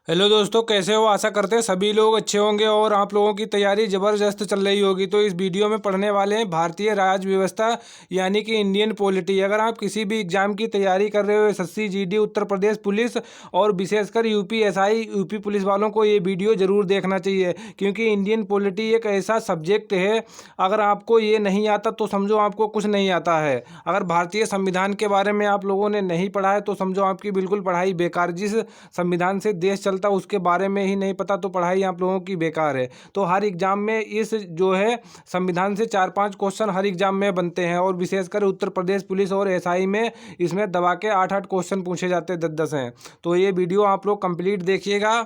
Hello दोस्तों, कैसे हो? आशा करते हैं सभी लोग अच्छे होंगे और आप लोगों की तैयारी ज़बरदस्त चल रही होगी। तो इस वीडियो में पढ़ने वाले हैं भारतीय राज्य व्यवस्था यानी कि इंडियन पॉलिटी। अगर आप किसी भी एग्जाम की तैयारी कर रहे हो, एसएससी, जीडी, उत्तर प्रदेश पुलिस और विशेषकर यूपी एसआई, यूपी पुलिस वालों को ये वीडियो ज़रूर देखना चाहिए, क्योंकि इंडियन पॉलिटी एक ऐसा सब्जेक्ट है, अगर आपको ये नहीं आता तो समझो आपको कुछ नहीं आता है। अगर भारतीय संविधान के बारे में आप लोगों ने नहीं पढ़ा है तो समझो आपकी बिल्कुल पढ़ाई बेकार। जिस संविधान से देश चलता उसके बारे में ही नहीं पता तो पढ़ाई आप लोगों की बेकार है। तो हर एग्जाम में इस जो है संविधान से 4-5 क्वेश्चन हर एग्जाम में बनते हैं, और विशेषकर उत्तर प्रदेश पुलिस और एसआई में इसमें दबा के 8-8 क्वेश्चन पूछे जाते हैं, 10-10 हैं। तो ये वीडियो आप लोग कंप्लीट देखिएगा।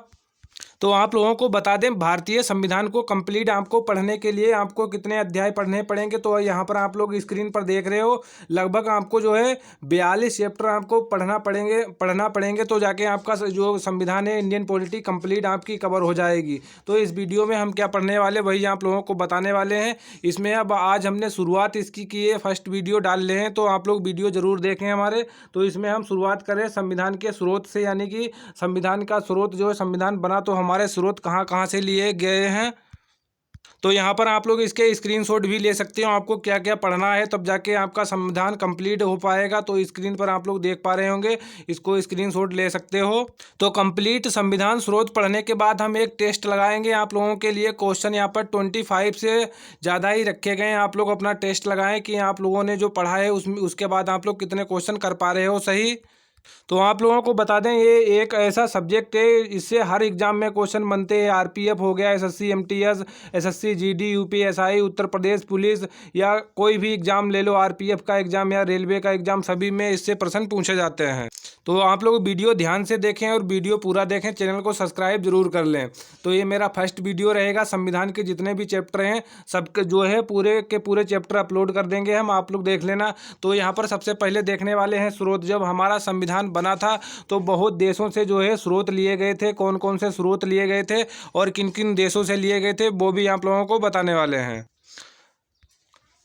तो आप लोगों को बता दें, भारतीय संविधान को कंप्लीट आपको पढ़ने के लिए आपको कितने अध्याय पढ़ने पड़ेंगे। तो यहाँ पर आप लोग स्क्रीन पर देख रहे हो, लगभग आपको जो है 42 चैप्टर आपको पढ़ना पड़ेंगे तो जाके आपका जो संविधान है, इंडियन पॉलिटी कंप्लीट आपकी कवर हो जाएगी। तो इस वीडियो में हम क्या पढ़ने वाले वही आप लोगों को बताने वाले हैं। इसमें अब आज हमने शुरुआत इसकी की है, फर्स्ट वीडियो डाल रहे हैं, तो आप लोग वीडियो ज़रूर देखें हमारे। तो इसमें हम शुरुआत करें संविधान के स्रोत से, यानी कि संविधान का स्रोत जो है, संविधान बना तो हमारे स्रोत कहाँ कहाँ से लिए गए हैं। तो यहाँ पर आप लोग इसके स्क्रीनशॉट भी ले सकते हो, आपको क्या क्या पढ़ना है, तब जाके आपका संविधान कंप्लीट हो पाएगा। तो स्क्रीन पर आप लोग देख पा रहे होंगे, इसको स्क्रीनशॉट ले सकते हो। तो कंप्लीट संविधान स्रोत पढ़ने के बाद हम एक टेस्ट लगाएंगे आप लोगों के लिए। क्वेश्चन यहाँ पर 25 से ज़्यादा ही रखे गए हैं। आप लोग अपना टेस्ट लगाएं कि आप लोगों ने जो पढ़ा है उसके बाद आप लोग कितने क्वेश्चन कर पा रहे हो सही। तो आप लोगों को बता दें, ये एक ऐसा सब्जेक्ट है, इससे हर एग्जाम में क्वेश्चन बनते हैं। आरपीएफ हो गया, SSC MTS, SSC GD, UP SI, Uttar Pradesh police, या कोई भी एग्जाम ले लो, आरपीएफ का एग्जाम या रेलवे का एग्जाम, सभी में इससे प्रश्न पूछे जाते हैं। तो आप लोग वीडियो ध्यान से देखें और वीडियो पूरा देखें, चैनल को सब्सक्राइब जरूर कर लें। तो ये मेरा फर्स्ट वीडियो रहेगा। संविधान के जितने भी चैप्टर हैं सबके जो है पूरे के पूरे चैप्टर अपलोड कर देंगे हम, आप लोग देख लेना। तो यहाँ पर सबसे पहले देखने वाले हैं स्रोत। जब हमारा संविधान बना था तो बहुत देशों से जो है स्रोत लिए गए थे। कौन कौन से स्रोत लिए गए थे और किन किन देशों से लिए गए थे वो भी आप लोगों को बताने वाले हैं।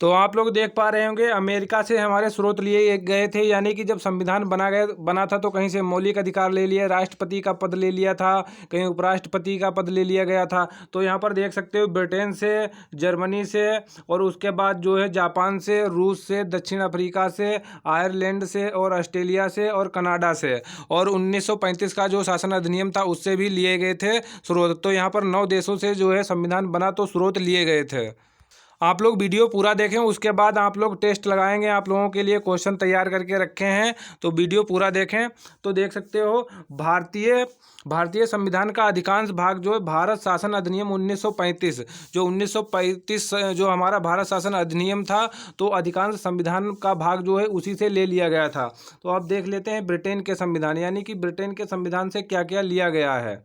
तो आप लोग देख पा रहे होंगे, अमेरिका से हमारे स्रोत लिए गए थे, यानी कि जब संविधान बना था तो कहीं से मौलिक अधिकार ले लिया, राष्ट्रपति का पद ले लिया था, कहीं उपराष्ट्रपति का पद ले लिया गया था। तो यहाँ पर देख सकते हो, ब्रिटेन से, जर्मनी से, और उसके बाद जो है जापान से, रूस से, दक्षिण अफ्रीका से, आयरलैंड से, और ऑस्ट्रेलिया से, और कनाडा से, और 1935 का जो शासन अधिनियम था उससे भी लिए गए थे स्रोत। तो यहाँ पर 9 देशों से जो है संविधान बना तो स्रोत लिए गए थे। आप लोग वीडियो पूरा देखें, उसके बाद आप लोग टेस्ट लगाएंगे। आप लोगों के लिए क्वेश्चन तैयार करके रखे हैं, तो वीडियो पूरा देखें। तो देख सकते हो, भारतीय भारतीय संविधान का अधिकांश भाग जो है भारत शासन अधिनियम 1935, जो 1935 जो हमारा भारत शासन अधिनियम था, तो अधिकांश संविधान का भाग जो है उसी से ले लिया गया था। तो अब देख लेते हैं ब्रिटेन के संविधान, यानी कि ब्रिटेन के संविधान से क्या क्या लिया गया है।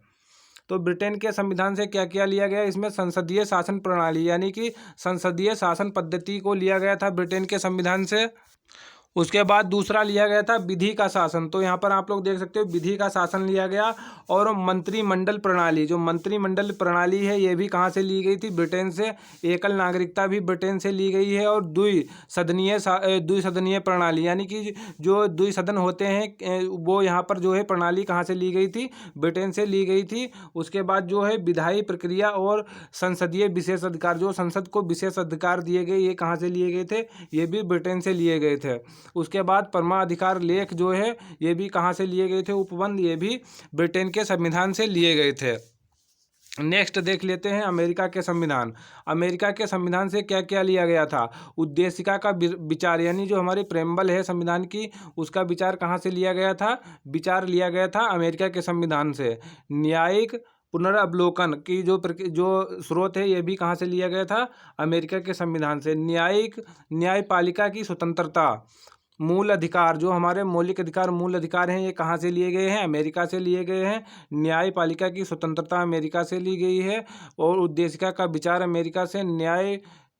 तो ब्रिटेन के संविधान से क्या क्या लिया गया, इसमें संसदीय शासन प्रणाली यानी कि संसदीय शासन पद्धति को लिया गया था ब्रिटेन के संविधान से। उसके बाद दूसरा लिया गया था विधि का शासन। तो यहाँ पर आप लोग देख सकते हो, विधि का शासन लिया गया। और मंत्रिमंडल प्रणाली, जो मंत्रिमंडल प्रणाली है, ये भी कहाँ से ली गई थी? ब्रिटेन से। एकल नागरिकता भी ब्रिटेन से ली गई है। और द्विसदनीय प्रणाली, यानी कि जो द्विसदन होते हैं वो यहाँ पर जो है प्रणाली कहाँ से ली गई थी? ब्रिटेन से ली गई थी। उसके बाद जो है विधायी प्रक्रिया और संसदीय विशेष अधिकार, जो संसद को विशेष अधिकार दिए गए, ये कहाँ से लिए गए थे? ये भी ब्रिटेन से लिए गए थे। उसके बाद परमाधिकार लेख जो है, ये भी कहाँ से लिए गए थे? उपबंध, ये भी ब्रिटेन के संविधान से लिए गए थे। नेक्स्ट देख लेते हैं अमेरिका के संविधान। अमेरिका के संविधान से क्या क्या लिया गया था? उद्देशिका का विचार, यानी जो हमारी प्रेम्बल है संविधान की, उसका विचार कहाँ से लिया गया था? विचार लिया गया था अमेरिका के संविधान से। न्यायिक पुनर्वलोकन की जो स्रोत है, ये भी कहाँ से लिया गया था? अमेरिका के संविधान से। न्यायपालिका की स्वतंत्रता, मूल अधिकार, जो हमारे मौलिक अधिकार, मूल अधिकार हैं, ये कहाँ से लिए गए हैं? अमेरिका से लिए गए हैं। न्यायपालिका की स्वतंत्रता अमेरिका से ली गई है। और उद्देशिका का विचार अमेरिका से।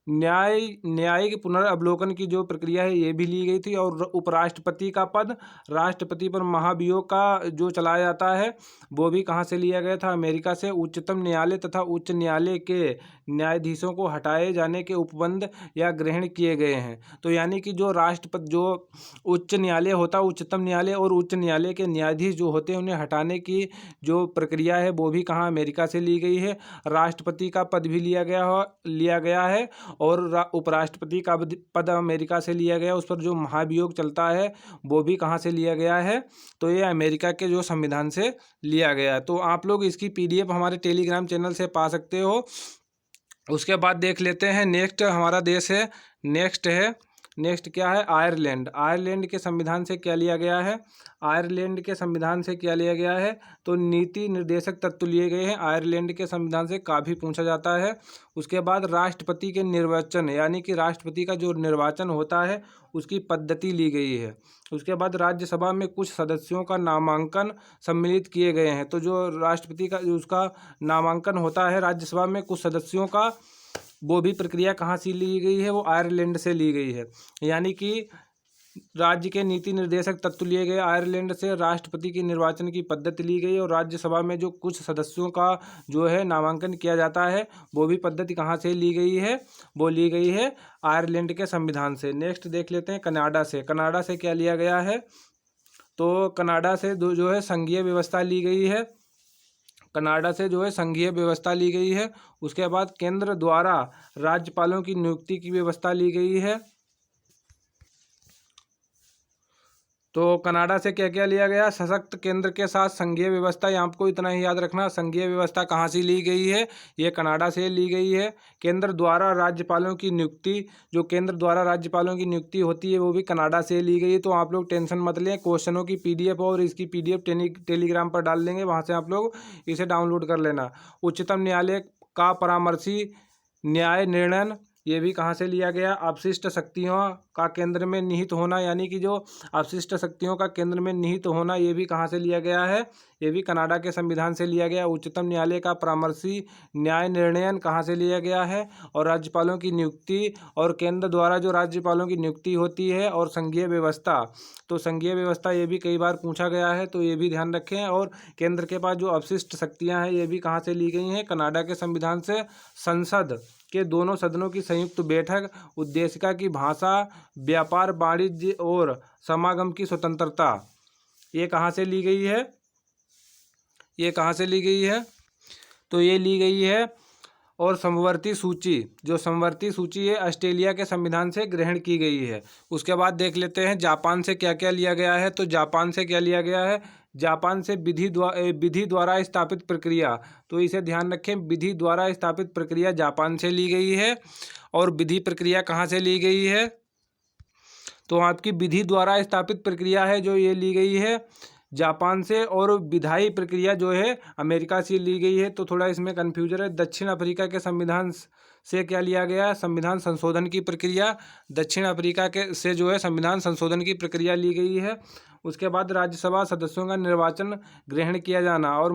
न्यायिक पुनर्वलोकन की जो प्रक्रिया है, ये भी ली गई थी। और उपराष्ट्रपति का पद, राष्ट्रपति पर महाभियोग का जो चलाया जाता है, वो भी कहाँ से लिया गया था? अमेरिका से। उच्चतम न्यायालय तथा उच्च न्यायालय के न्यायाधीशों को हटाए जाने के उपबंध या ग्रहण किए गए हैं। तो यानी कि जो राष्ट्रपति, जो उच्च न्यायालय होता है, उच्चतम न्यायालय और उच्च न्यायालय के न्यायाधीश जो होते हैं, उन्हें हटाने की जो प्रक्रिया है वो भी कहाँ, अमेरिका से ली गई है। राष्ट्रपति का पद भी लिया गया है और उपराष्ट्रपति का पद अमेरिका से लिया गया। उस पर जो महाभियोग चलता है वो भी कहाँ से लिया गया है, तो ये अमेरिका के जो संविधान से लिया गया है। तो आप लोग इसकी PDF हमारे टेलीग्राम चैनल से पा सकते हो। उसके बाद देख लेते हैं नेक्स्ट हमारा देश है, नेक्स्ट क्या है, आयरलैंड। आयरलैंड के संविधान से क्या लिया गया है, आयरलैंड के संविधान से क्या लिया गया है, तो नीति निर्देशक तत्व लिए गए हैं। आयरलैंड के संविधान से काफ़ी पूछा जाता है। उसके बाद राष्ट्रपति के निर्वाचन, यानी कि राष्ट्रपति का जो निर्वाचन होता है उसकी पद्धति ली गई है। उसके बाद राज्यसभा में कुछ सदस्यों का नामांकन सम्मिलित किए गए हैं। तो जो राष्ट्रपति का उसका नामांकन होता है राज्यसभा में कुछ सदस्यों का, वो भी प्रक्रिया कहाँ से ली गई है, वो आयरलैंड से ली गई है। यानी कि राज्य के नीति निर्देशक तत्व लिए गए आयरलैंड से, राष्ट्रपति की निर्वाचन की पद्धति ली गई और राज्यसभा में जो कुछ सदस्यों का जो है नामांकन किया जाता है वो भी पद्धति कहाँ से ली गई है, वो ली गई है आयरलैंड के संविधान से। नेक्स्ट देख लेते हैं कनाडा से। कनाडा से क्या लिया गया है, तो कनाडा से जो है संघीय व्यवस्था ली गई है। कनाडा से जो है संघीय व्यवस्था ली गई है। उसके बाद केंद्र द्वारा राज्यपालों की नियुक्ति की व्यवस्था ली गई है। तो कनाडा से क्या क्या लिया गया, सशक्त केंद्र के साथ संघीय व्यवस्था। यहाँ आपको इतना ही याद रखना, संघीय व्यवस्था कहाँ से ली गई है, ये कनाडा से ली गई है। केंद्र द्वारा राज्यपालों की नियुक्ति, जो केंद्र द्वारा राज्यपालों की नियुक्ति होती है वो भी कनाडा से ली गई है। तो आप लोग टेंशन मत लें, क्वेश्चनों की PDF और इसकी PDF टेलीग्राम पर डाल देंगे, वहाँ से आप लोग इसे डाउनलोड कर लेना। उच्चतम न्यायालय का परामर्शी न्याय निर्णय, ये भी कहाँ से लिया गया, अपशिष्ट शक्तियों का केंद्र में निहित होना, यानी कि जो अपशिष्ट शक्तियों का केंद्र में निहित होना, ये भी कहाँ से लिया गया है, ये भी कनाडा के संविधान से लिया गया। उच्चतम न्यायालय का परामर्शी न्याय निर्णयन कहाँ से लिया गया है, और राज्यपालों की नियुक्ति और केंद्र द्वारा जो राज्यपालों की नियुक्ति होती है, और संघीय व्यवस्था, तो संघीय व्यवस्था ये भी कई बार पूछा गया है, तो ये भी ध्यान रखें। और केंद्र के पास जो अपशिष्ट शक्तियाँ हैं ये भी कहाँ से ली गई हैं, कनाडा के संविधान से। संसद के दोनों सदनों की संयुक्त बैठक, उद्देशिका की भाषा, व्यापार, वाणिज्य और समागम की स्वतंत्रता, ये कहाँ से ली गई है, ये कहाँ से ली गई है, तो ये ली गई है। और समवर्ती सूची, जो समवर्ती सूची है ऑस्ट्रेलिया के संविधान से ग्रहण की गई है। उसके बाद देख लेते हैं जापान से क्या क्या लिया गया है। तो जापान से क्या लिया गया है, जापान से विधि द्वारा स्थापित प्रक्रिया, तो इसे ध्यान रखें, विधि द्वारा स्थापित प्रक्रिया जापान से ली गई है। और विधि प्रक्रिया कहाँ से ली गई है, तो आपकी विधि द्वारा स्थापित प्रक्रिया है जो ये ली गई है जापान से। और विधायी प्रक्रिया जो है अमेरिका से ली गई है। तो थोड़ा इसमें कन्फ्यूजन है। दक्षिण अफ्रीका के संविधान से क्या लिया गया, संविधान संशोधन की प्रक्रिया, दक्षिण अफ्रीका के से जो है संविधान संशोधन की प्रक्रिया ली गई है। उसके बाद राज्यसभा सदस्यों का निर्वाचन ग्रहण किया जाना, और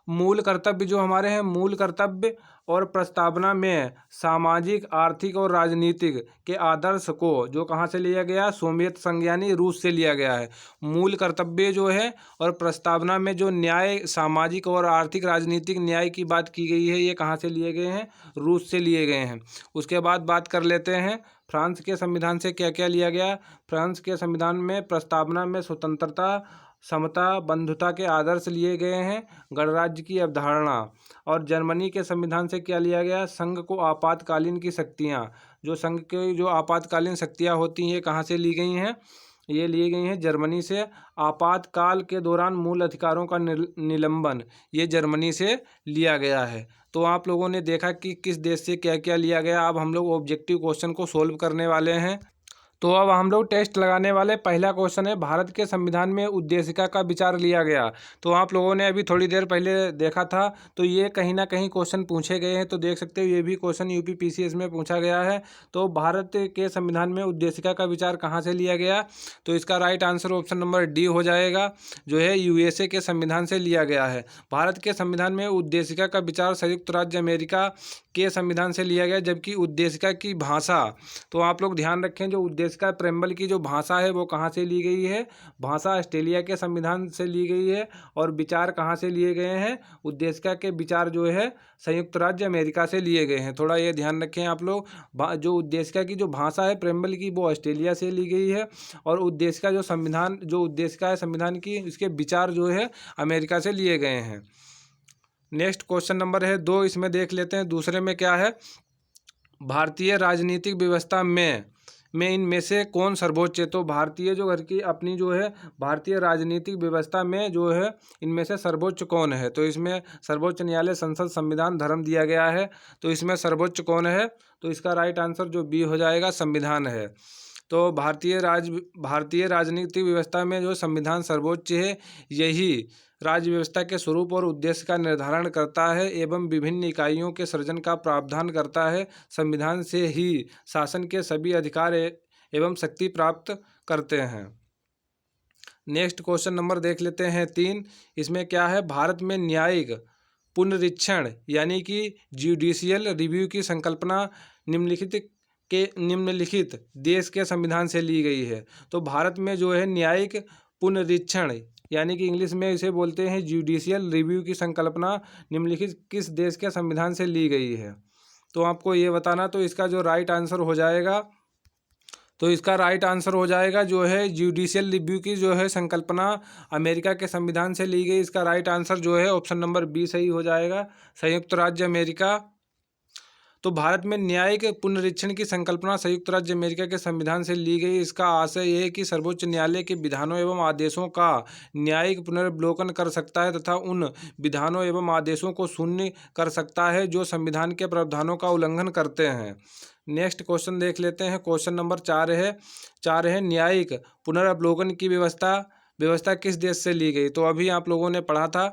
मूल कर्तव्य जो हमारे हैं, मूल कर्तव्य और प्रस्तावना में सामाजिक, आर्थिक और राजनीतिक के आदर्श को जो कहाँ से लिया गया, सोवियत संघ यानी रूस से लिया गया है। मूल कर्तव्य जो है और प्रस्तावना में जो न्याय, सामाजिक और आर्थिक राजनीतिक न्याय की बात की गई है, ये कहाँ से लिए गए हैं, रूस से लिए गए हैं। उसके बाद बात कर लेते हैं फ्रांस के संविधान से क्या क्या लिया गया। फ्रांस के संविधान में प्रस्तावना में स्वतंत्रता, समता, बंधुता के आदर्श लिए गए हैं, गणराज्य की अवधारणा। और जर्मनी के संविधान से क्या लिया गया, संघ को आपातकालीन की शक्तियाँ, जो संघ के जो आपातकालीन शक्तियाँ होती हैं, कहाँ से ली गई हैं, ये ली गई हैं जर्मनी से। आपातकाल के दौरान मूल अधिकारों का निलंबन, ये जर्मनी से लिया गया है। तो आप लोगों ने देखा कि किस देश से क्या क्या लिया गया। अब हम लोग ऑब्जेक्टिव क्वेश्चन को सोल्व करने वाले हैं। तो अब हम लोग टेस्ट लगाने वाले। पहला क्वेश्चन है, भारत के संविधान में उद्देशिका का विचार लिया गया। तो आप लोगों ने अभी थोड़ी देर पहले देखा था, तो ये कहीं ना कहीं क्वेश्चन पूछे गए हैं। तो देख सकते हो ये भी क्वेश्चन UPPCS में पूछा गया है। तो भारत के संविधान में उद्देशिका का विचार कहाँ से लिया गया, तो इसका right answer option number D हो जाएगा, जो है USA के संविधान से लिया गया है। भारत के संविधान में उद्देशिका का विचार संयुक्त राज्य अमेरिका के संविधान से लिया गया, जबकि उद्देशिका की भाषा, तो आप लोग ध्यान रखें, जो उद्देशिका प्रेम्बल की जो भाषा है वो कहाँ से ली गई है, भाषा ऑस्ट्रेलिया के संविधान से ली गई है। और विचार कहाँ से लिए गए हैं, उद्देशिका के विचार जो है संयुक्त राज्य अमेरिका से लिए गए हैं। थोड़ा ये ध्यान रखें आप लोग, जो उद्देशिका की जो भाषा है प्रेम्बल की वो ऑस्ट्रेलिया से ली गई है, और उद्देशिका जो उद्देशिका है संविधान की, इसके विचार जो है अमेरिका से लिए गए हैं। नेक्स्ट क्वेश्चन नंबर है 2, इसमें देख लेते हैं दूसरे में क्या है। भारतीय राजनीतिक व्यवस्था में इनमें से कौन सर्वोच्च है। तो भारतीय जो घर की अपनी जो है भारतीय राजनीतिक व्यवस्था में जो है इनमें से सर्वोच्च कौन है। तो इसमें सर्वोच्च न्यायालय, संसद, संविधान, धर्म दिया गया है। तो इसमें सर्वोच्च कौन है, तो इसका राइट आंसर जो बी हो जाएगा, संविधान है। तो भारतीय राजनीतिक व्यवस्था में जो संविधान सर्वोच्च है, यही राज्य व्यवस्था के स्वरूप और उद्देश्य का निर्धारण करता है एवं विभिन्न इकाइयों के सृजन का प्रावधान करता है। संविधान से ही शासन के सभी अधिकार एवं शक्ति प्राप्त करते हैं। नेक्स्ट क्वेश्चन नंबर देख लेते हैं 3, इसमें क्या है। भारत में न्यायिक पुनरीक्षण यानी कि जुडिशियल रिव्यू की संकल्पना निम्नलिखित देश के संविधान से ली गई है। तो भारत में जो है न्यायिक पुनरीक्षण यानी कि इंग्लिश में इसे बोलते हैं जुडिशियल रिव्यू की संकल्पना निम्नलिखित किस देश के संविधान से ली गई है। तो आपको ये बताना, तो इसका जो राइट आंसर हो जाएगा, तो इसका राइट आंसर हो जाएगा जो है जुडिशियल रिव्यू की जो है संकल्पना अमेरिका के संविधान से ली गई। इसका राइट आंसर जो है ऑप्शन नंबर बी सही हो जाएगा, संयुक्त राज्य अमेरिका। तो भारत में न्यायिक पुनरीक्षण की संकल्पना संयुक्त राज्य अमेरिका के संविधान से ली गई। इसका आशय यह है कि सर्वोच्च न्यायालय के विधानों एवं आदेशों का न्यायिक पुनर्विलोकन कर सकता है तथा उन विधानों एवं आदेशों को शून्य कर सकता है जो संविधान के प्रावधानों का उल्लंघन करते हैं। नेक्स्ट क्वेश्चन देख लेते हैं। क्वेश्चन नंबर 4 है न्यायिक पुनर्विलोकन की व्यवस्था किस देश से ली गई। तो अभी आप लोगों ने पढ़ा था,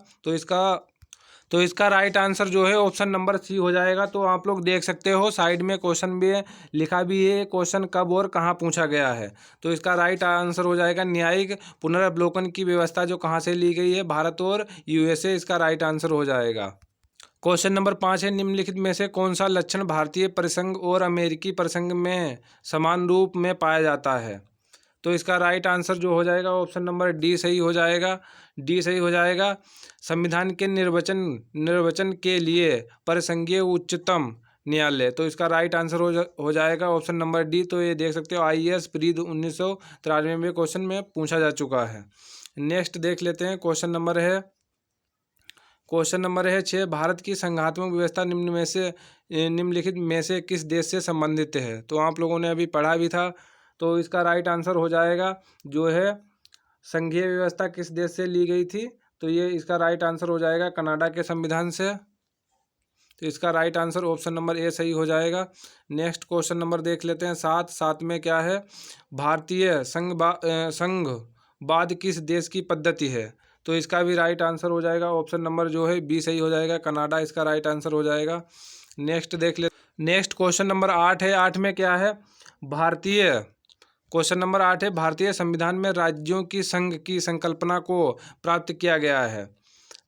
तो इसका राइट आंसर जो है ऑप्शन नंबर सी हो जाएगा। तो आप लोग देख सकते हो साइड में क्वेश्चन भी है, लिखा भी है क्वेश्चन कब और कहाँ पूछा गया है। तो इसका राइट आंसर हो जाएगा न्यायिक पुनर्विलोकन की व्यवस्था जो कहाँ से ली गई है, भारत और यूएसए, इसका राइट आंसर हो जाएगा। क्वेश्चन नंबर 5 है निम्नलिखित में से कौन सा लक्षण भारतीय परिसंघ और अमेरिकी परिसंघ में समान रूप में पाया जाता है। तो इसका राइट आंसर जो हो जाएगा ऑप्शन नंबर डी सही हो जाएगा। संविधान के निर्वचन के लिए परिसंघीय उच्चतम न्यायालय। तो इसका राइट आंसर हो जाएगा ऑप्शन नंबर डी। तो ये देख सकते हो IAS प्री 1993 में क्वेश्चन में पूछा जा चुका है। नेक्स्ट देख लेते हैं। क्वेश्चन नंबर है 6, भारत की संघात्मक व्यवस्था निम्नलिखित में से किस देश से संबंधित है। तो आप लोगों ने अभी पढ़ा भी था। तो इसका राइट आंसर हो जाएगा जो है संघीय व्यवस्था किस देश से ली गई थी। तो ये इसका राइट आंसर हो जाएगा कनाडा के संविधान से। तो इसका right answer option number A सही हो जाएगा। नेक्स्ट क्वेश्चन नंबर देख लेते हैं 7 में क्या है। भारतीय संघवाद किस देश की पद्धति है। तो इसका भी राइट आंसर हो जाएगा ऑप्शन नंबर जो है बी सही हो जाएगा, कनाडा, इसका राइट आंसर हो जाएगा। नेक्स्ट क्वेश्चन नंबर 8 है। 8 में क्या है। क्वेश्चन नंबर 8 है भारतीय संविधान में राज्यों की संघ की संकल्पना को प्राप्त किया गया है।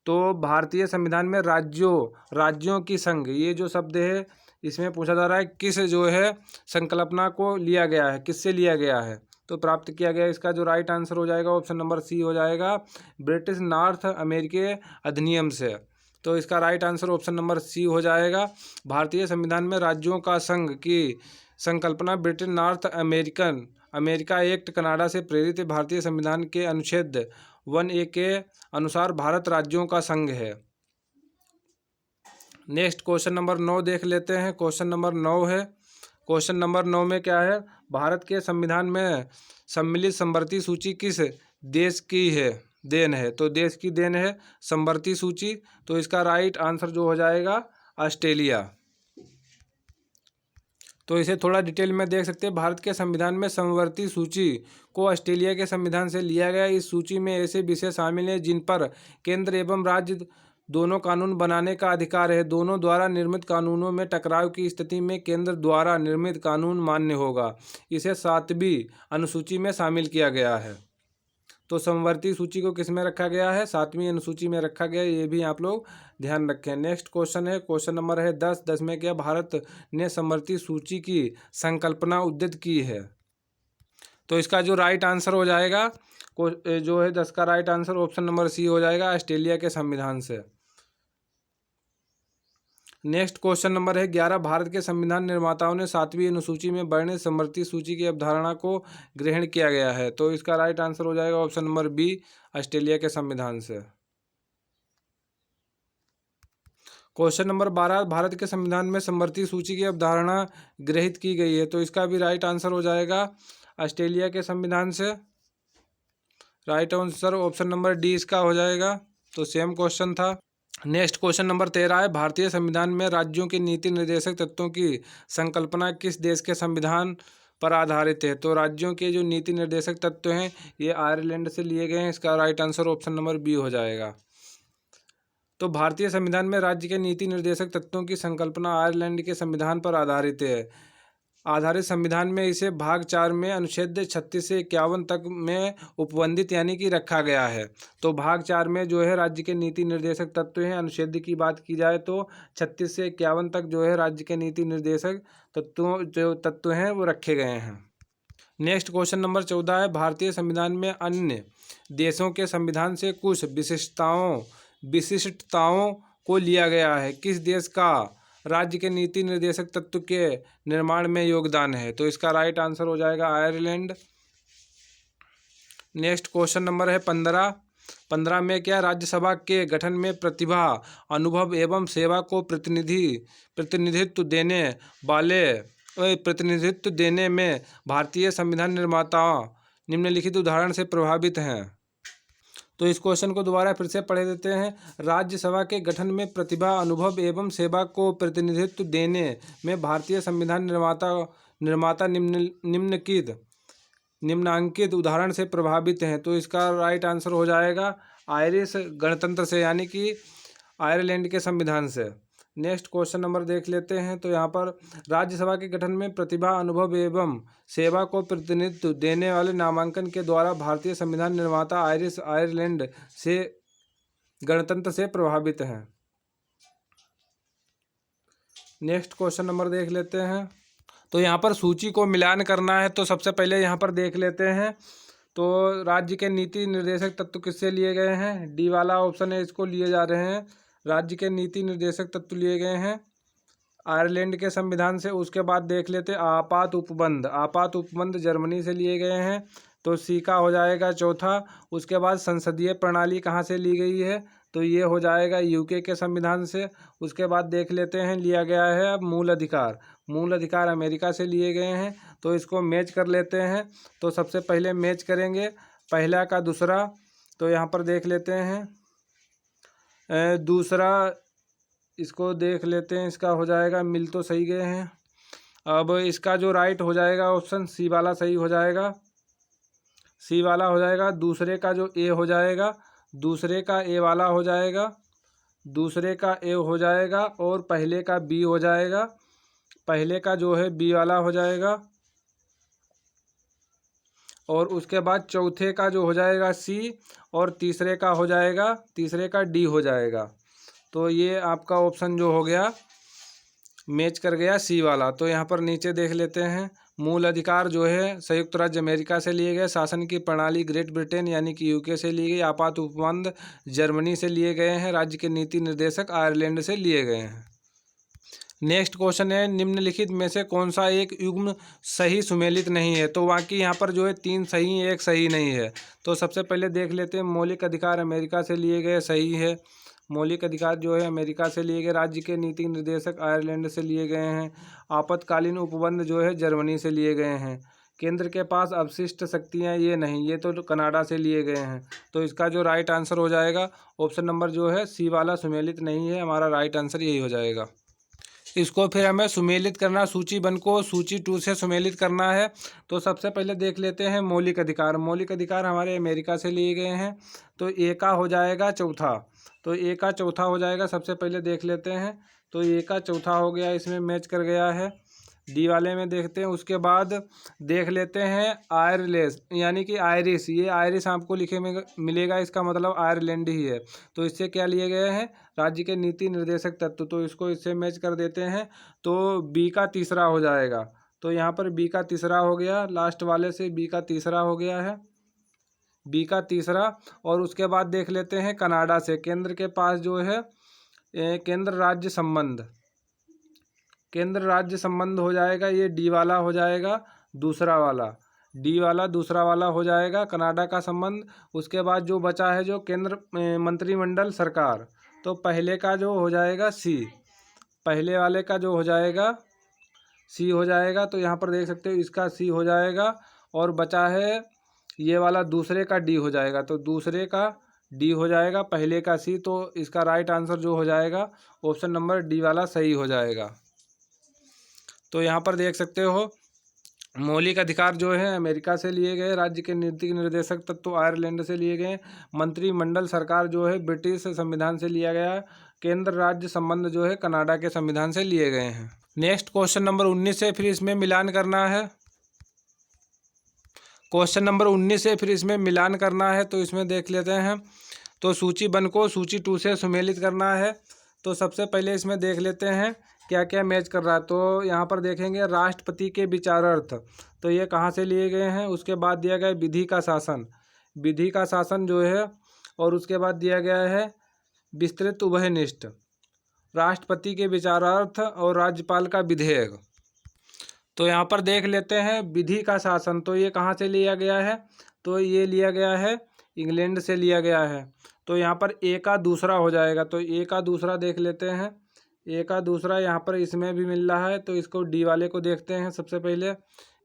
तो भारतीय संविधान में राज्यों की संघ, ये जो शब्द है इसमें पूछा जा रहा है किस जो है संकल्पना को लिया गया है, किससे लिया गया है, तो प्राप्त किया गया। इसका जो राइट आंसर हो जाएगा ऑप्शन नंबर सी हो जाएगा, ब्रिटिश नॉर्थ अमेरिकी अधिनियम से। तो इसका right answer option number C हो जाएगा। भारतीय संविधान में राज्यों का संघ की संकल्पना British north America act Canada से प्रेरित भारतीय संविधान के अनुच्छेद 1A के अनुसार भारत राज्यों का संघ है। नेक्स्ट क्वेश्चन नंबर 9 देख लेते हैं। क्वेश्चन नंबर 9 है। क्वेश्चन नंबर 9 में क्या है। भारत के संविधान में सम्मिलित समवर्ती सूची किस देश की देन है। तो देश की देन है समवर्ती सूची। तो इसका राइट आंसर जो हो जाएगा ऑस्ट्रेलिया। तो इसे थोड़ा डिटेल में देख सकते हैं। भारत के संविधान में समवर्ती सूची को ऑस्ट्रेलिया के संविधान से लिया गया। इस सूची में ऐसे विषय शामिल हैं जिन पर केंद्र एवं राज्य दोनों कानून बनाने का अधिकार है। दोनों द्वारा निर्मित कानूनों में टकराव की स्थिति में केंद्र द्वारा निर्मित कानून मान्य होगा। इसे 7वीं अनुसूची में शामिल किया गया है। तो समवर्ती सूची को किस में रखा गया है? 7वीं अनुसूची में रखा गया है, ये भी आप लोग ध्यान रखें। नेक्स्ट क्वेश्चन है, क्वेश्चन नंबर है 10 में क्या भारत ने समवर्ती सूची की संकल्पना उद्यत की है? तो इसका जो राइट आंसर हो जाएगा जो है 10 का right answer option number C हो जाएगा, ऑस्ट्रेलिया के संविधान से। नेक्स्ट क्वेश्चन नंबर है 11, भारत के संविधान निर्माताओं ने 7वीं अनुसूची में वर्णित समवर्ती सूची की अवधारणा को ग्रहण किया गया है? तो इसका राइट आंसर हो जाएगा ऑप्शन नंबर बी, ऑस्ट्रेलिया के संविधान से। क्वेश्चन नंबर 12, भारत के संविधान में समवर्ती सूची की अवधारणा ग्रहित की गई है? तो इसका भी राइट आंसर हो जाएगा ऑस्ट्रेलिया के संविधान से। Right answer option number D इसका हो जाएगा। तो सेम क्वेश्चन था। नेक्स्ट क्वेश्चन नंबर 13 है, भारतीय संविधान में राज्यों के नीति निर्देशक तत्वों की संकल्पना किस देश के संविधान पर आधारित है? तो राज्यों के जो नीति निर्देशक तत्व हैं ये आयरलैंड से लिए गए हैं। इसका right answer option number B हो जाएगा। तो भारतीय संविधान में राज्य के नीति निर्देशक तत्वों की संकल्पना आयरलैंड के संविधान पर आधारित है। आधारित संविधान में इसे भाग 4 में अनुच्छेद 36 से 51 तक में उपबंधित यानी कि रखा गया है। तो भाग 4 में जो है राज्य के नीति निर्देशक तत्व हैं। अनुच्छेद की बात की जाए तो 36 से 51 तक जो है राज्य के नीति निर्देशक तत्व हैं वो रखे गए हैं। नेक्स्ट क्वेश्चन नंबर 14 है, भारतीय संविधान में अन्य देशों के संविधान से कुछ विशिष्टताओं को लिया गया है। किस देश का राज्य के नीति निर्देशक तत्व के निर्माण में योगदान है? तो इसका राइट आंसर हो जाएगा आयरलैंड। नेक्स्ट क्वेश्चन नंबर है 15 में क्या राज्यसभा के गठन में प्रतिभा, अनुभव एवं सेवा को प्रतिनिधित्व देने में भारतीय संविधान निर्माता निम्नलिखित उदाहरण से प्रभावित हैं? तो इस क्वेश्चन को दोबारा फिर से पढ़ देते हैं। राज्यसभा के गठन में प्रतिभा, अनुभव एवं सेवा को प्रतिनिधित्व देने में भारतीय संविधान निर्माता निम्नांकित उदाहरण से प्रभावित हैं। तो इसका राइट आंसर हो जाएगा आयरिश गणतंत्र से यानी कि आयरलैंड के संविधान से। नेक्स्ट क्वेश्चन नंबर देख लेते हैं। तो यहाँ पर राज्यसभा के गठन में प्रतिभा, अनुभव एवं सेवा को प्रतिनिधित्व देने वाले नामांकन के द्वारा भारतीय संविधान निर्माता आयरलैंड से गणतंत्र से प्रभावित हैं। नेक्स्ट क्वेश्चन नंबर देख लेते हैं। तो यहाँ पर सूची को मिलान करना है। तो सबसे पहले यहाँ पर देख लेते हैं। तो राज्य के नीति निर्देशक तत्व किससे लिए गए हैं? डी वाला ऑप्शन है, इसको लिए जा रहे हैं। राज्य के नीति निर्देशक तत्व लिए गए हैं आयरलैंड के संविधान से। उसके बाद देख लेते आपात उपबंध जर्मनी से लिए गए हैं। तो सी का हो जाएगा चौथा। उसके बाद संसदीय प्रणाली कहाँ से ली गई है? तो ये हो जाएगा यूके के संविधान से। उसके बाद देख लेते हैं लिया गया है अब मूल अधिकार अमेरिका से लिए गए हैं। तो इसको मैच कर लेते हैं। तो सबसे पहले मैच करेंगे पहला का दूसरा। तो यहाँ पर देख लेते हैं दूसरा, इसको देख लेते हैं। इसका हो जाएगा मिल तो सही गए हैं। अब इसका जो राइट हो जाएगा ऑप्शन सी वाला सही हो जाएगा। सी वाला हो जाएगा। दूसरे का जो ए हो जाएगा, दूसरे का ए वाला हो जाएगा, दूसरे का ए हो जाएगा और पहले का बी हो जाएगा। पहले का जो है बी वाला हो जाएगा और उसके बाद चौथे का जो हो जाएगा सी और तीसरे का हो जाएगा, तीसरे का डी हो जाएगा। तो ये आपका ऑप्शन जो हो गया मैच कर गया सी वाला। तो यहाँ पर नीचे देख लेते हैं मूल अधिकार जो है संयुक्त राज्य अमेरिका से लिए गए। शासन की प्रणाली ग्रेट ब्रिटेन यानी कि यूके से ली गई। आपात उपबंध जर्मनी से लिए गए हैं। राज्य के नीति निर्देशक आयरलैंड से लिए गए हैं। नेक्स्ट क्वेश्चन है निम्नलिखित में से कौन सा एक युग्म सही सुमेलित नहीं है? तो बाकी यहाँ पर जो है 3 सही है, 1 सही नहीं है। तो सबसे पहले देख लेते हैं मौलिक अधिकार अमेरिका से लिए गए, सही है। मौलिक अधिकार जो है अमेरिका से लिए गए। राज्य के नीति निर्देशक आयरलैंड से लिए गए हैं। आपातकालीन उपबंध जो है जर्मनी से लिए गए हैं। केंद्र के पास अवशिष्ट शक्तियाँ ये नहीं, ये तो कनाडा से लिए गए हैं। तो इसका जो राइट आंसर हो जाएगा ऑप्शन नंबर जो है सी वाला सुमेलित नहीं है। हमारा राइट आंसर यही हो जाएगा। इसको फिर हमें सुमेलित करना, सूची 1 को सूची 2 से सुमेलित करना है। तो सबसे पहले देख लेते हैं मौलिक अधिकार। मौलिक अधिकार हमारे अमेरिका से लिए गए हैं। तो ए का हो जाएगा चौथा। तो ए का चौथा हो जाएगा। सबसे पहले देख लेते हैं। तो ए का चौथा हो गया, इसमें मैच कर गया है। डी वाले में देखते हैं। उसके बाद देख लेते हैं आयरलेस यानी कि आयरिश। ये आयरिश आपको लिखे में मिलेगा, इसका मतलब आयरलैंड ही है। तो इससे क्या लिए गए हैं, राज्य के नीति निर्देशक तत्व। तो इसको इससे मैच कर देते हैं, तो बी का तीसरा हो जाएगा। तो यहाँ पर बी का तीसरा हो गया, लास्ट वाले से बी का तीसरा हो गया है, बी का तीसरा। और उसके बाद देख लेते हैं कनाडा से, केंद्र के पास जो है केंद्र राज्य संबंध, केंद्र राज्य संबंध हो जाएगा, ये डी वाला हो जाएगा, दूसरा वाला डी वाला दूसरा वाला हो जाएगा कनाडा का संबंध। उसके बाद जो बचा है जो केंद्र मंत्रिमंडल सरकार, तो पहले का जो हो जाएगा सी, पहले वाले का जो हो जाएगा सी हो जाएगा। तो यहाँ पर देख सकते हो इसका सी हो जाएगा, और बचा है ये वाला दूसरे का डी हो जाएगा। तो दूसरे का डी हो जाएगा, पहले का सी। तो इसका राइट आंसर जो हो जाएगा ऑप्शन नंबर डी वाला सही हो जाएगा। तो यहाँ पर देख सकते हो मौलिक अधिकार जो है अमेरिका से लिए गए, राज्य के नीति निर्देशक तत्व आयरलैंड से लिए गए, मंत्रिमंडल सरकार जो है ब्रिटिश संविधान से लिया गया, केंद्र राज्य संबंध जो है कनाडा के संविधान से लिए गए हैं। नेक्स्ट क्वेश्चन नंबर 19 है, फिर इसमें मिलान करना है। क्वेश्चन नंबर 19 है, फिर इसमें मिलान करना है। तो इसमें देख लेते हैं, तो सूची 1 को सूची 2 से सुमेलित करना है। तो सबसे पहले इसमें देख लेते हैं क्या क्या मैच कर रहा है। तो यहाँ पर देखेंगे राष्ट्रपति के विचारार्थ, तो ये कहाँ से लिए गए हैं। उसके बाद दिया गया विधि का शासन, विधि का शासन जो है, और उसके बाद दिया गया है विस्तृत उभयनिष्ठ, राष्ट्रपति के विचारार्थ और राज्यपाल का विधेयक। तो यहाँ पर देख लेते हैं विधि का शासन, तो ये कहाँ से लिया गया है, तो ये लिया गया है इंग्लैंड से लिया गया है। तो यहाँ पर ए का दूसरा हो जाएगा। तो ए का दूसरा देख लेते हैं, ए का दूसरा यहाँ पर इसमें भी मिल रहा है। तो इसको डी वाले को देखते हैं सबसे पहले,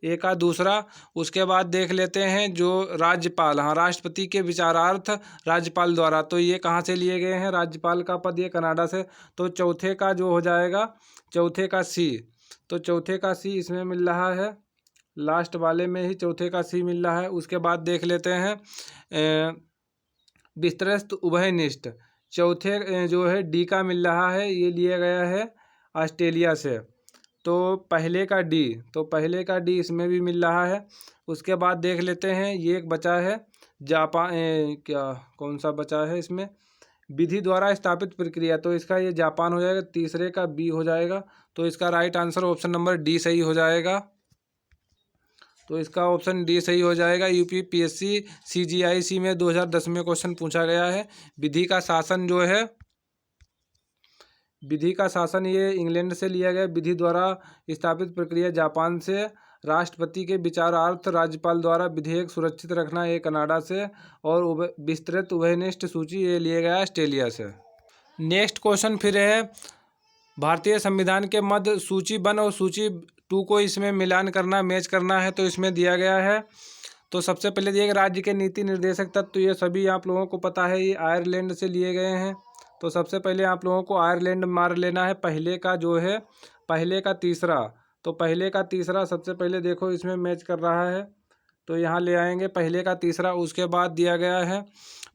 ए का दूसरा। उसके बाद देख लेते हैं जो राज्यपाल, हाँ राष्ट्रपति के विचारार्थ राज्यपाल द्वारा, तो ये कहाँ से लिए गए हैं, राज्यपाल का पद ये कनाडा से। तो चौथे का जो हो जाएगा, चौथे का सी, तो चौथे का सी इसमें मिल रहा है, लास्ट वाले में ही चौथे का सी मिल रहा है। उसके बाद देख लेते हैं विस्तृत उभयनिष्ठ, चौथे जो है डी का मिल रहा है, ये लिया गया है ऑस्ट्रेलिया से। तो पहले का डी, तो पहले का डी इसमें भी मिल रहा है। उसके बाद देख लेते हैं ये एक बचा है जापान, क्या कौन सा बचा है इसमें, विधि द्वारा स्थापित प्रक्रिया, तो इसका ये जापान हो जाएगा, तीसरे का बी हो जाएगा। तो इसका right answer option number D सही हो जाएगा। तो इसका ऑप्शन डी सही हो जाएगा। यूपीपीएससी सीजीआईसी में 2010 में क्वेश्चन पूछा गया है। विधि का शासन जो है, विधि का शासन ये इंग्लैंड से लिया गया, विधि द्वारा स्थापित प्रक्रिया जापान से, राष्ट्रपति के विचारार्थ राज्यपाल द्वारा विधेयक सुरक्षित रखना ये कनाडा से, और विस्तृत उभयनिष्ठ सूची ये लिया गया ऑस्ट्रेलिया से। नेक्स्ट क्वेश्चन फिर है भारतीय संविधान के मध्य सूची 1 और सूची 2 को इसमें मिलान करना, मैच करना है। तो इसमें दिया गया है, तो सबसे पहले दिया गया राज्य के नीति निर्देशक तत्व, तो ये सभी आप लोगों को पता है, ये आयरलैंड से लिए गए हैं। तो सबसे पहले आप लोगों को आयरलैंड मार लेना है, पहले का जो है, पहले का तीसरा। तो पहले का तीसरा सबसे पहले देखो इसमें मैच कर रहा है, तो यहाँ ले आएंगे पहले का तीसरा। उसके बाद दिया गया है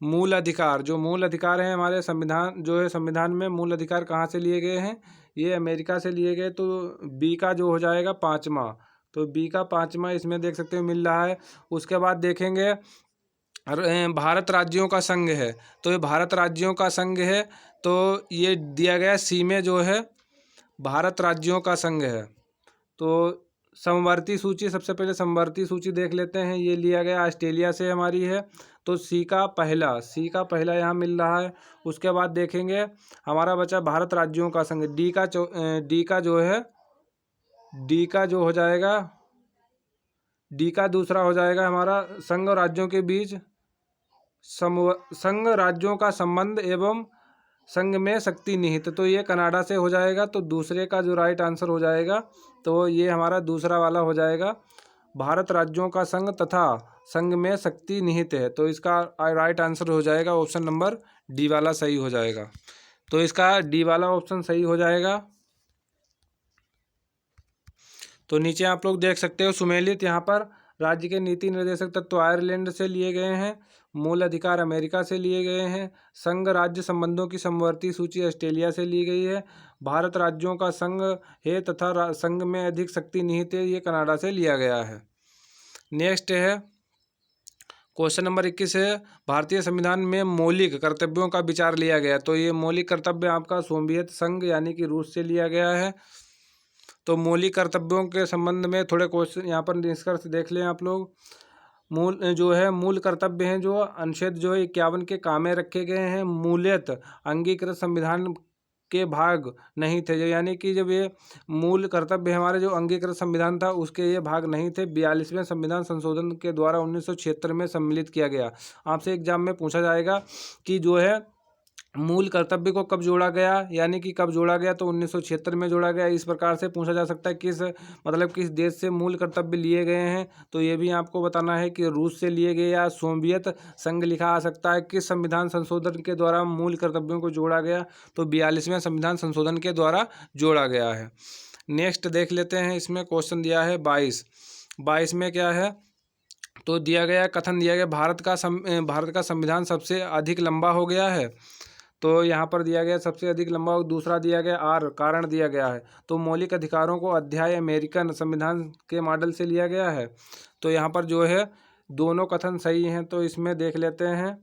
मूल अधिकार, जो मूल अधिकार है हमारे संविधान जो है, संविधान में मूल अधिकार कहाँ से लिए गए हैं, ये अमेरिका से लिए गए। तो बी का जो हो जाएगा 5वां, तो बी का 5वां इसमें देख सकते हो मिल रहा है। उसके बाद देखेंगे भारत राज्यों का संघ है, तो ये भारत राज्यों का संघ है, तो ये दिया गया सी में जो है भारत राज्यों का संघ है। तो समवर्ती सूची, सबसे पहले समवर्ती सूची देख लेते हैं, ये लिया गया ऑस्ट्रेलिया से हमारी है। तो सी का पहला यहाँ मिल रहा है। उसके बाद देखेंगे हमारा बचा भारत राज्यों का संघ, डी का जो है, डी का जो हो जाएगा, डी का दूसरा हो जाएगा हमारा संघ और राज्यों के बीच संघ राज्यों का संबंध एवं संघ में शक्ति निहित, तो ये कनाडा से हो जाएगा। तो दूसरे का जो राइट आंसर हो जाएगा, तो ये हमारा दूसरा वाला हो जाएगा, भारत राज्यों का संघ तथा संघ में शक्ति निहित है। तो इसका राइट आंसर हो जाएगा ऑप्शन नंबर डी वाला सही हो जाएगा। तो इसका डी वाला ऑप्शन सही हो जाएगा। तो नीचे आप लोग देख सकते हो सुमेलित, यहाँ पर राज्य के नीति निर्देशक तत्व आयरलैंड से लिए गए हैं। मूल अधिकार अमेरिका से लिए गए हैं। संघ राज्य संबंधों की समवर्ती सूची ऑस्ट्रेलिया से ली गई है। भारत राज्यों का संघ है तथा संघ में अधिक शक्ति निहित है, ये कनाडा से लिया गया है। नेक्स्ट है क्वेश्चन नंबर 21 है, भारतीय संविधान में मौलिक कर्तव्यों का विचार लिया गया। तो ये मौलिक कर्तव्य आपका सोवियत संघ यानी कि रूस से लिया गया है। तो मौलिक कर्तव्यों के संबंध में थोड़े क्वेश्चन यहाँ पर निष्कर्ष देख लें आप लोग। मूल कर्तव्य हैं जो अनुच्छेद जो है 51 के कामे रखे गए हैं, मूलत अंगीकृत संविधान के भाग नहीं थे। यानी कि जब ये मूल कर्तव्य हमारे जो अंगीकृत संविधान था उसके ये भाग नहीं थे, 42वें संविधान संशोधन के द्वारा 1976 में सम्मिलित किया गया। आपसे एग्जाम में पूछा जाएगा कि जो है मूल कर्तव्य को कब जोड़ा गया, यानी कि कब जोड़ा गया, तो 1976 में जोड़ा गया। इस प्रकार से पूछा जा सकता है किस देश से मूल कर्तव्य लिए गए हैं, तो ये भी आपको बताना है कि रूस से लिए गए या सोवियत संघ लिखा आ सकता है। किस संविधान संशोधन के द्वारा मूल कर्तव्यों को जोड़ा गया, तो 42वें संविधान संशोधन के द्वारा जोड़ा गया है। नेक्स्ट देख लेते हैं, इसमें क्वेश्चन दिया है 22 में क्या है, तो दिया गया कथन दिया गया भारत का संविधान सबसे अधिक लंबा हो गया है। तो यहाँ पर दिया गया सबसे अधिक लंबा, दूसरा दिया गया आर कारण दिया गया है। तो मौलिक अधिकारों को अध्याय अमेरिकन संविधान के मॉडल से लिया गया है। तो यहाँ पर जो है दोनों कथन सही हैं, तो इसमें देख लेते हैं।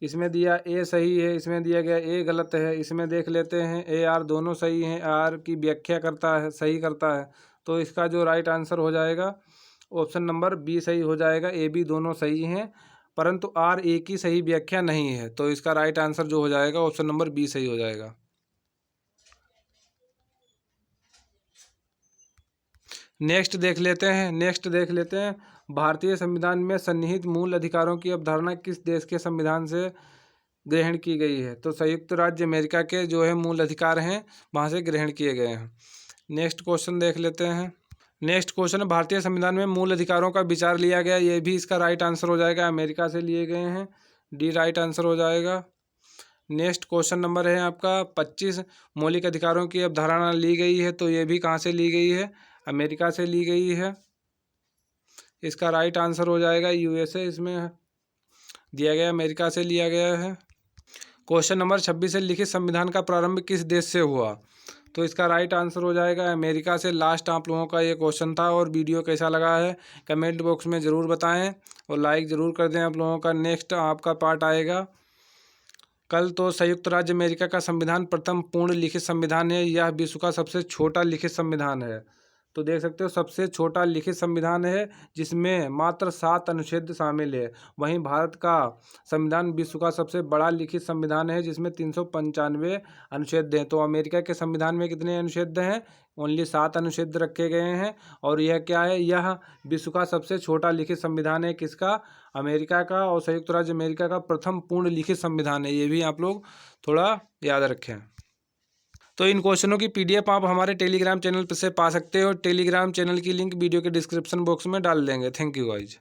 इसमें दिया ए सही है, इसमें दिया गया ए गलत है। इसमें देख लेते हैं ए आर दोनों सही हैं, आर की व्याख्या करता है, सही करता है। तो इसका जो राइट आंसर हो जाएगा ऑप्शन नंबर बी सही हो जाएगा। ए बी दोनों सही हैं, परंतु आर ए की सही व्याख्या नहीं है। तो इसका राइट आंसर जो हो जाएगा ऑप्शन नंबर बी सही हो जाएगा। नेक्स्ट देख लेते हैं भारतीय संविधान में सन्निहित मूल अधिकारों की अवधारणा किस देश के संविधान से ग्रहण की गई है। तो संयुक्त राज्य अमेरिका के जो है मूल अधिकार हैं वहाँ से ग्रहण किए गए हैं। नेक्स्ट क्वेश्चन देख लेते हैं। नेक्स्ट क्वेश्चन, भारतीय संविधान में मूल अधिकारों का विचार लिया गया, ये भी इसका राइट आंसर हो जाएगा, अमेरिका से लिए गए हैं, डी राइट आंसर हो जाएगा। नेक्स्ट क्वेश्चन नंबर है आपका 25, मौलिक अधिकारों की अवधारणा ली गई है, तो ये भी कहाँ से ली गई है, अमेरिका से ली गई है। इसका राइट आंसर हो जाएगा यूएसए, इसमें दिया गया अमेरिका से लिया गया है। क्वेश्चन नंबर 26 है, लिखित संविधान का प्रारंभ किस देश से हुआ। तो इसका राइट आंसर हो जाएगा अमेरिका से। लास्ट आप लोगों का ये क्वेश्चन था। और वीडियो कैसा लगा है कमेंट बॉक्स में ज़रूर बताएं और लाइक ज़रूर कर दें आप लोगों का। नेक्स्ट आपका पार्ट आएगा कल। तो संयुक्त राज्य अमेरिका का संविधान प्रथम पूर्ण लिखित संविधान है, यह विश्व का सबसे छोटा लिखित संविधान है। तो देख सकते हो सबसे छोटा लिखित संविधान है जिसमें मात्र 7 अनुच्छेद शामिल है। वहीं भारत का संविधान विश्व का सबसे बड़ा लिखित संविधान है जिसमें 395 अनुच्छेद हैं। तो अमेरिका के संविधान में कितने अनुच्छेद हैं, ओनली 7 अनुच्छेद रखे गए हैं। और यह क्या है, यह विश्व का सबसे छोटा लिखित संविधान है, किसका, अमेरिका का। और संयुक्त राज्य अमेरिका का प्रथम पूर्ण लिखित संविधान है, ये भी आप लोग थोड़ा याद रखें। तो इन क्वेश्चनों की पीडीएफ आप हमारे टेलीग्राम चैनल पर से पा सकते हो। टेलीग्राम चैनल की लिंक वीडियो के डिस्क्रिप्शन बॉक्स में डाल देंगे। Thank you guys.